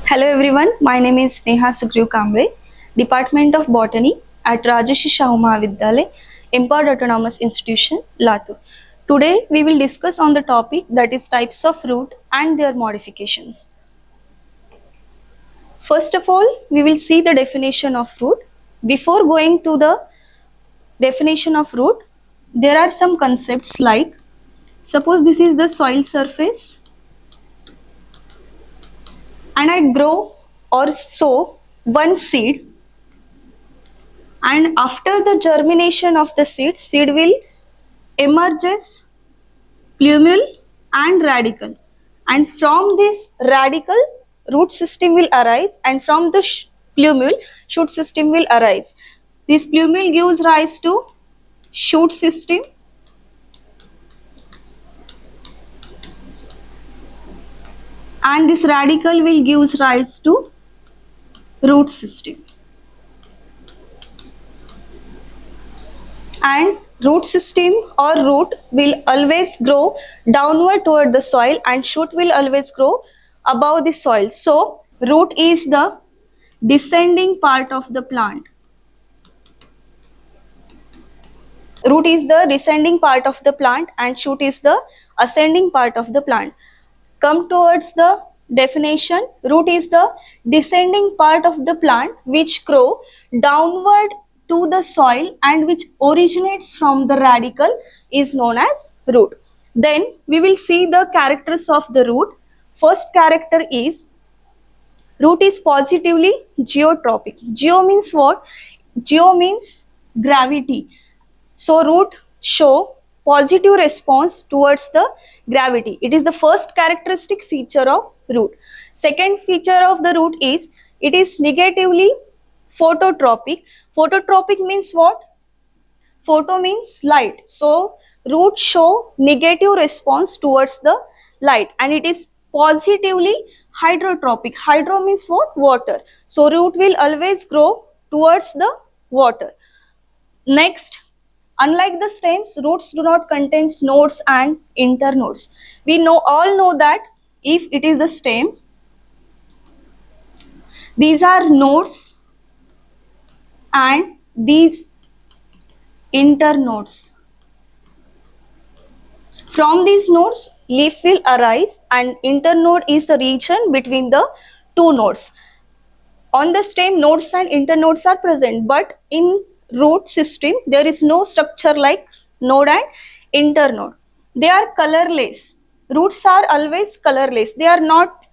Hello everyone, my name is Neha Sugriv Kamble, Department of Botany at Rajarshi Shahu Mahavidyalaya, Empowered Autonomous Institution, Latur. Today we will discuss on the topic that is types of root and their modifications. First of all, we will see the definition of root. Before going to the definition of root, there are some concepts like, suppose this is the soil surface and I grow or sow one seed, and after the germination of the seed will emerges plumule and radicle, and from this radicle root system will arise, and from the plumule shoot system will arise. This plumule gives rise to shoot system, and this radicle will gives rise to root system. And root system or root will always grow downward toward the soil, and shoot will always grow above the soil. So root is the descending part of the plant. Root is the descending part of the plant and shoot is the ascending part of the plant. Come towards the definition. Root is the descending part of the plant which grow downward to the soil and which originates from the radicle is known as root. Then we will see the characters of the root. First character is root is positively geotropic. Geo means what? Geo means gravity. So root show positive response towards the gravity. It is the first characteristic feature of root. Second feature of the root is it is negatively phototropic. Phototropic means what? Photo means light. So root show negative response towards the light, and it is positively hydrotropic. Hydro means what? Water. So root will always grow towards the water. Next, unlike the stems, roots do not contain nodes and internodes. We all know that if it is the stem, these are nodes and these internodes. From these nodes, leaf will arise, and internode is the region between the two nodes. On the stem, nodes and internodes are present, but in root system there is no structure like node and internode. They are colorless. Roots are always colorless. They are not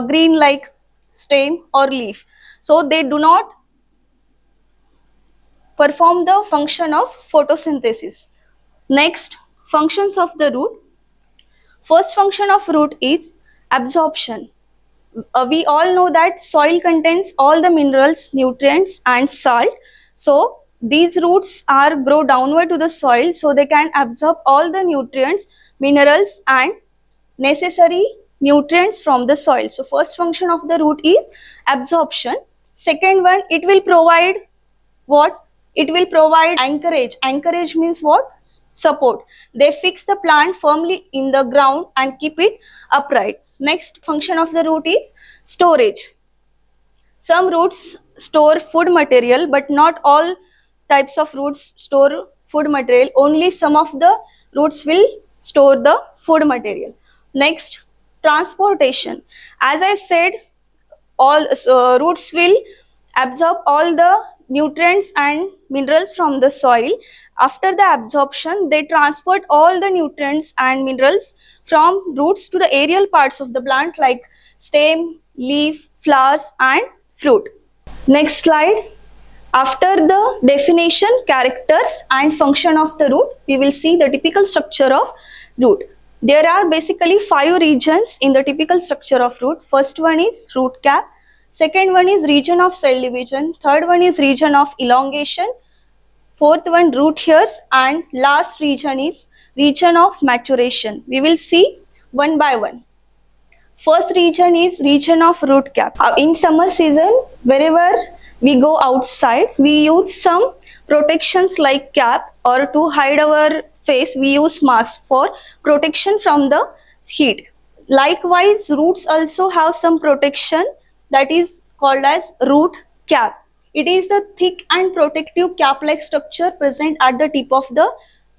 green like stem or leaf. So they do not perform the function of photosynthesis. Next, functions of the root. First function of root is absorption. We all know that soil contains all the minerals, nutrients and salt. So these roots grow downward to the soil, so they can absorb all the nutrients, minerals and necessary nutrients from the soil. So first function of the root is absorption. Second one, it will provide what? It will provide anchorage. Anchorage means what? Support. They fix the plant firmly in the ground and keep it upright. Next function of the root is storage. Some roots store food material, but not all types of roots store food material. Only some of the roots will store the food material. Next, transportation. As I said, all roots will absorb all the nutrients and minerals from the soil. After the absorption, they transport all the nutrients and minerals from roots to the aerial parts of the plant like stem, leaf, flowers and fruit. Next slide. After the definition, characters and function of the root, we will see the typical structure of root. There are basically 5 regions in the typical structure of root. First one is root cap. Second one is region of cell division. Third one is region of elongation. Fourth one, root hairs, and last region is region of maturation. We will see one by one. First region is region of root cap. In summer season, wherever we go outside, we use some protections like cap, or to hide our face we use mask for protection from the heat. Likewise, roots also have some protection that is called as root cap. It is the thick and protective cap-like structure present at the tip of the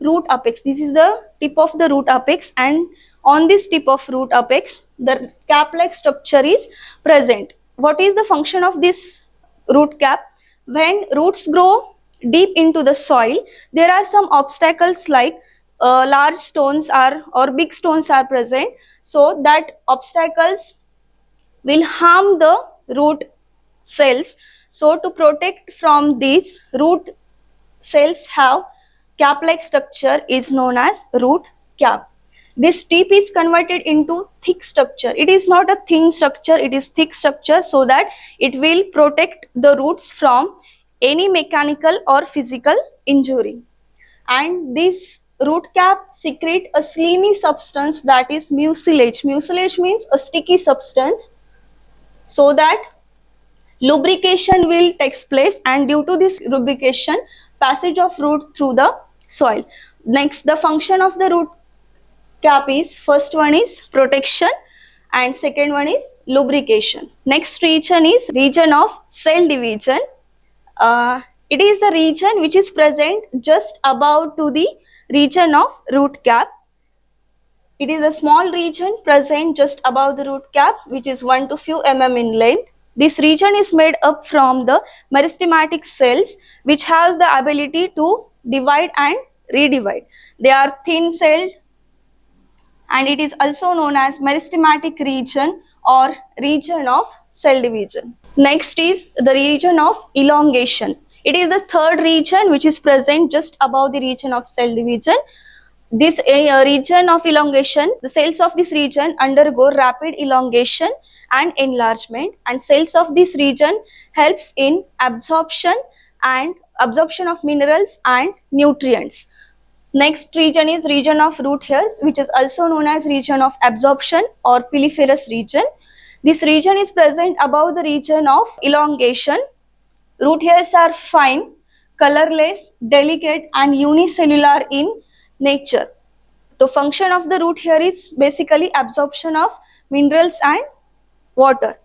root apex. This is the tip of the root apex, and on this tip of root apex, the cap-like structure is present. What is the function of this root cap? When roots grow deep into the soil, there are some obstacles like large stones are or big stones are present, so that obstacles will harm the root cells. So to protect from these, root cells have cap-like structure is known as root cap. This tip is converted into thick structure. It is not a thin structure, it is thick structure, so that it will protect the roots from any mechanical or physical injury. And this root cap secrete a slimy substance, that is mucilage. Mucilage means a sticky substance, so that lubrication will take place, and due to this lubrication, passage of root through the soil. Next, the function of the root cap is, first one is protection and second one is lubrication. Next region is region of cell division. It is the region which is present just above to the region of root cap. It is a small region present just above the root cap, which is 1 to few mm in length. This region is made up from the meristematic cells, which has the ability to divide and redivide. They are thin celled, and it is also known as meristematic region or region of cell division. Next is the region of elongation. It is the third region which is present just above the region of cell division. This region of elongation, the cells of this region undergo rapid elongation and enlargement, and cells of this region helps in absorption of minerals and nutrients. Next region is region of root hairs, which is also known as region of absorption or piliferous region. This region is present above the region of elongation. Root hairs are fine, colorless, delicate and unicellular in nature. The function of the root hair is basically absorption of minerals and water.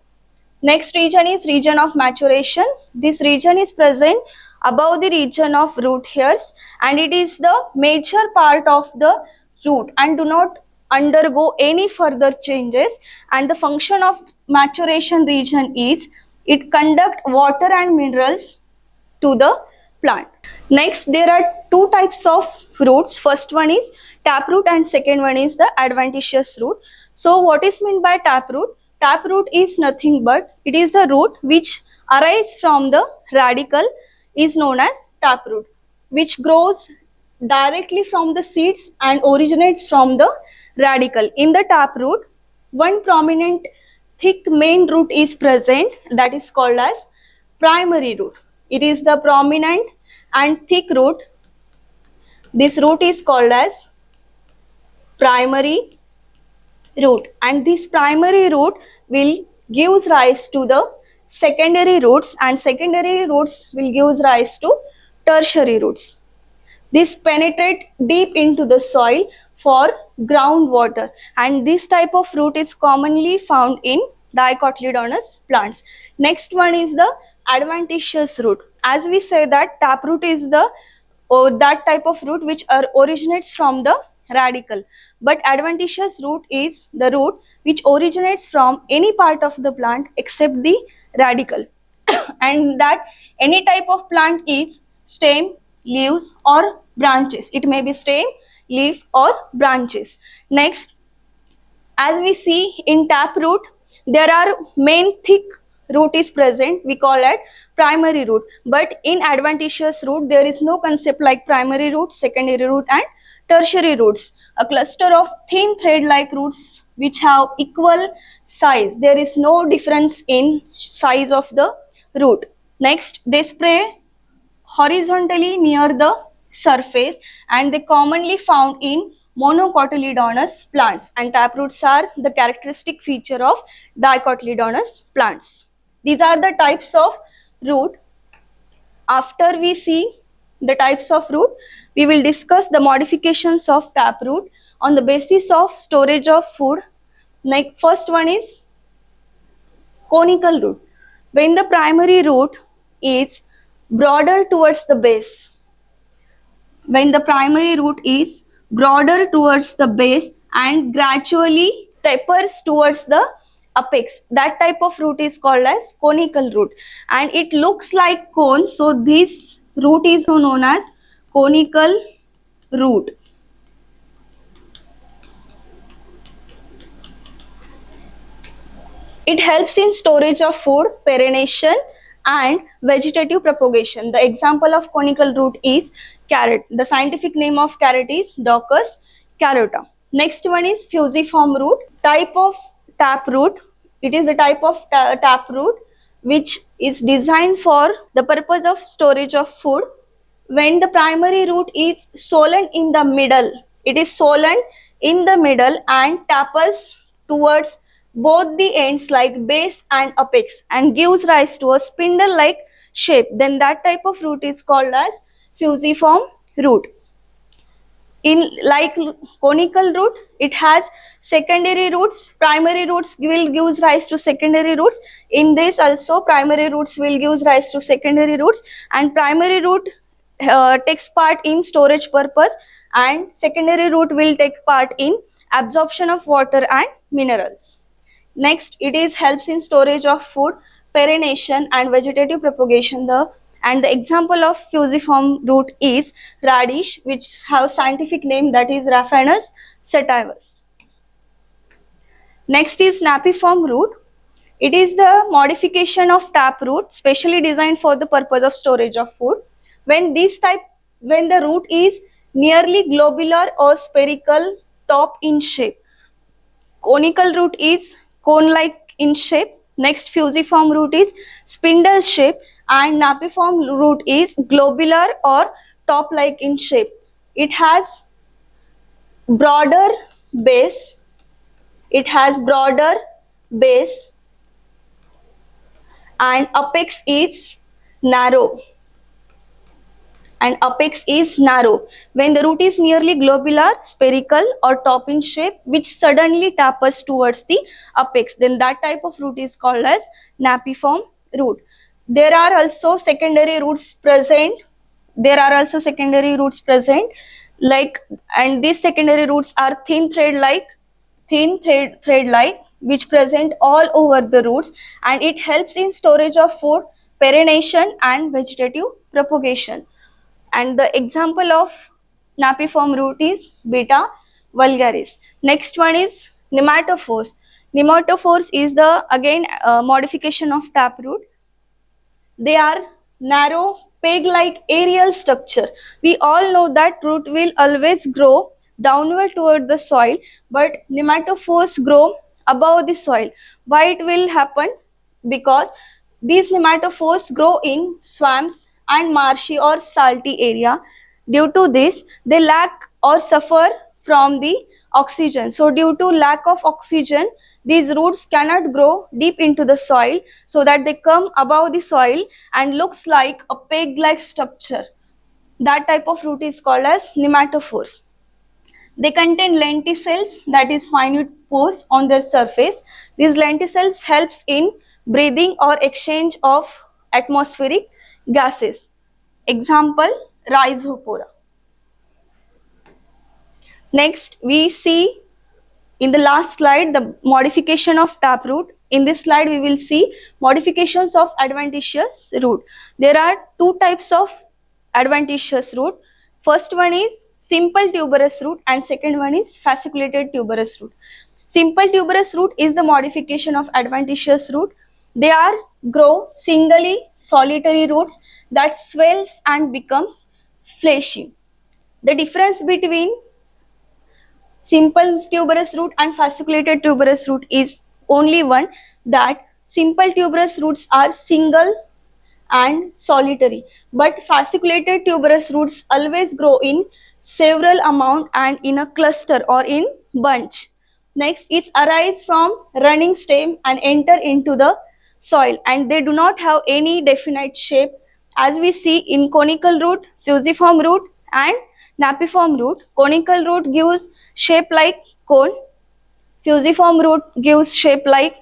Next region is region of maturation. This region is present above the region of root hairs, and it is the major part of the root and do not undergo any further changes. And the function of maturation region is it conduct water and minerals to the plant. Next, there are two types of roots. First one is taproot and second one is the adventitious root. So what is meant by taproot? Taproot is nothing but it is the root which arises from the radicle is known as taproot, which grows directly from the seeds and originates from the radicle. In the taproot, one prominent thick main root is present, that is called as primary root. It is the prominent and thick root. This root is called as primary root, and this primary root will gives rise to the secondary roots, and secondary roots will gives rise to tertiary roots. This penetrate deep into the soil for groundwater, and this type of root is commonly found in dicotyledonous plants. Next one is the adventitious root. As we say that taproot is the that type of root which originates from the radicle, but adventitious root is the root which originates from any part of the plant except the radicle and that any type of plant is stem, leaves or branches. It may be stem, leaf or branches. Next, as we see in taproot, there are main thick root is present, we call it primary root, but in adventitious root there is no concept like primary root, secondary root and tertiary roots. A cluster of thin thread like roots which have equal size. There is no difference in size of the root. Next, they spread horizontally near the surface and they commonly found in monocotyledonous plants, and taproots are the characteristic feature of dicotyledonous plants. These are the types of root. After we see the types of root, we will discuss the modifications of taproot on the basis of storage of food. Next, first one is conical root. When the primary root is broader towards the base, when the primary root is broader towards the base and gradually tapers towards the apex, that type of root is called as conical root, and it looks like cone, so this root is known as conical root. It helps in storage of food, perennation and vegetative propagation. The example of conical root is carrot. The scientific name of carrot is Daucus carota. Next one is fusiform root, type of tap root. It is a type of tap root which is designed for the purpose of storage of food. When the primary root is swollen in the middle, it is swollen in the middle and tapers towards both the ends like base and apex and gives rise to a spindle like shape, then that type of root is called as fusiform root. In like conical root, it has secondary roots. Primary roots will give rise to secondary roots. In this also primary roots will give rise to secondary roots, and primary root takes part in storage purpose and secondary root will take part in absorption of water and minerals. Next, it is helps in storage of food, perennation and vegetative propagation. The example of fusiform root is radish, which have scientific name that is Raphanus sativus. Next is napiform root. It is the modification of tap root specially designed for the purpose of storage of food. When the root is nearly globular or spherical top in shape. Conical root is cone-like in shape. Next, fusiform root is spindle shape, and napiform root is globular or top-like in shape. It has broader base. It has broader base and apex is narrow. And apex is narrow. When the root is nearly globular, spherical or top in shape, which suddenly tapers towards the apex, then that type of root is called as napiform root. There are also secondary roots present. Like, and these secondary roots are thin thread like, which present all over the roots, and it helps in storage of food, perennation and vegetative propagation. And the example of napiform root is Beta vulgaris. Next one is nematophores. Nematophores is the again modification of taproot. They are narrow peg-like aerial structure. We all know that root will always grow downward toward the soil, but nematophores grow above the soil. Why it will happen? Because these nematophores grow in swamps and marshy or salty area. Due to this, they lack or suffer from the oxygen. So due to lack of oxygen, these roots cannot grow deep into the soil, so that they come above the soil and looks like a peg-like structure. That type of root is called as nematophores. They contain lenticels, that is minute pores on their surface. These lenticels helps in breathing or exchange of atmospheric gases. Example, Rhizopora. Next, we see in the last slide the modification of taproot. In this slide, we will see modifications of adventitious root. There are two types of adventitious root. First one is simple tuberous root and second one is fasciculated tuberous root. Simple tuberous root is the modification of adventitious root. They are grow singly solitary roots that swells and becomes fleshy. The difference between simple tuberous root and fasciculated tuberous root is only one, that simple tuberous roots are single and solitary, but fasciculated tuberous roots always grow in several amount and in a cluster or in bunch. Next, it arise from running stem and enter into the soil, and they do not have any definite shape, as we see in conical root, fusiform root and napiform root. Conical root gives shape like cone, fusiform root gives shape like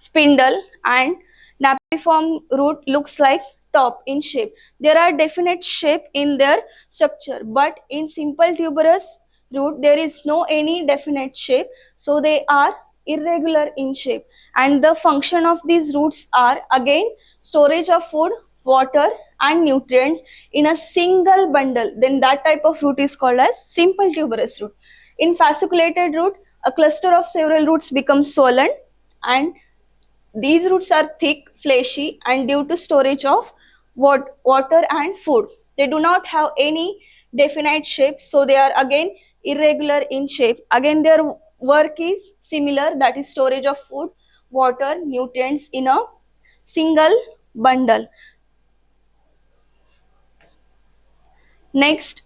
spindle, and napiform root looks like top in shape. There are definite shape in their structure, but in simple tuberous root there is no any definite shape, so they are irregular in shape. And the function of these roots are again storage of food, water and nutrients in a single bundle. Then that type of root is called as simple tuberous root. In fasciculated root, a cluster of several roots becomes swollen, and these roots are thick, fleshy, and due to storage of water and food. They do not have any definite shape, so they are again irregular in shape. Again, their work is similar, that is storage of food, water, nutrients in a single bundle. Next,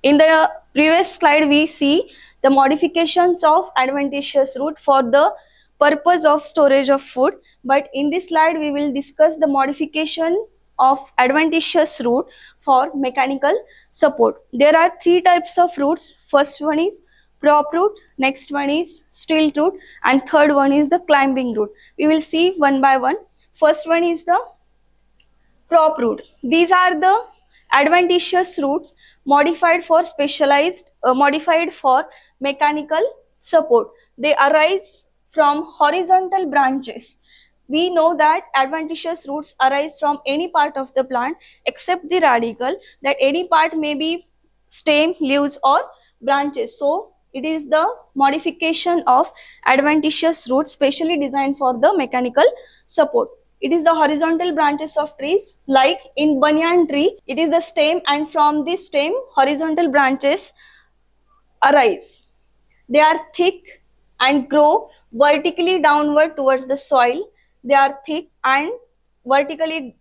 in the previous slide we see the modifications of adventitious root for the purpose of storage of food, but in this slide we will discuss the modification of adventitious root for mechanical support. There are three types of roots. First one is prop root, next one is stilt root, and third one is the climbing root. We will see one by one. First one is the prop root. These are the adventitious roots modified for mechanical support. They arise from horizontal branches. We know that adventitious roots arise from any part of the plant except the radicle, that any part may be stem, leaves or branches. So it is the modification of adventitious roots specially designed for the mechanical support. It is the horizontal branches of trees, like in banyan tree, it is the stem, and from this stem horizontal branches arise. They are thick and grow vertically downward towards the soil. They are thick and vertically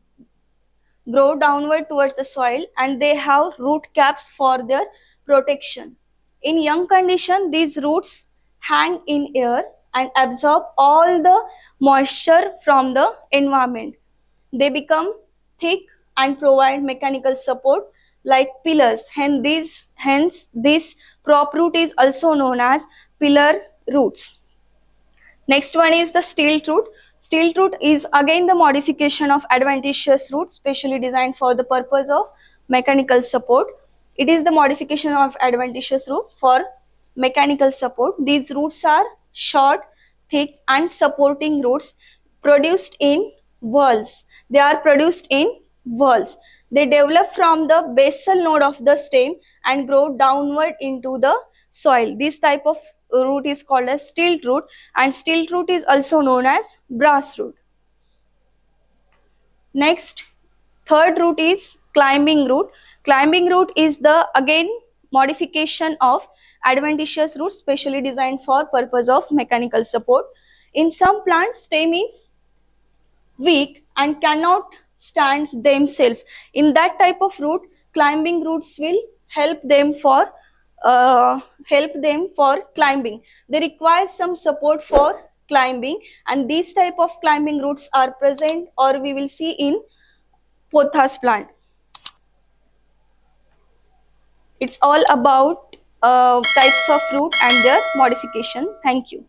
grow downward towards the soil, and they have root caps for their protection. In young condition, these roots hang in air and absorb all the moisture from the environment. They become thick and provide mechanical support like pillars. Hence this prop root is also known as pillar roots. Next one is the stilt root. Stilt root is again the modification of adventitious root specially designed for the purpose of mechanical support. It is the modification of adventitious root for mechanical support. These roots are short, thick and supporting roots produced in whorls. They are produced in whorls. They develop from the basal node of the stem and grow downward into the soil. This type of root is called as stilt root, and stilt root is also known as brass root. Next, third root is climbing root. Climbing root is the again modification of adventitious root specially designed for purpose of mechanical support. In some plants, stem is weak and cannot stand themselves. In that type of root, climbing roots will help them for climbing. They require some support for climbing, and these type of climbing roots are present or we will see in pothos plant. It's all about types of root and their modification. Thank you.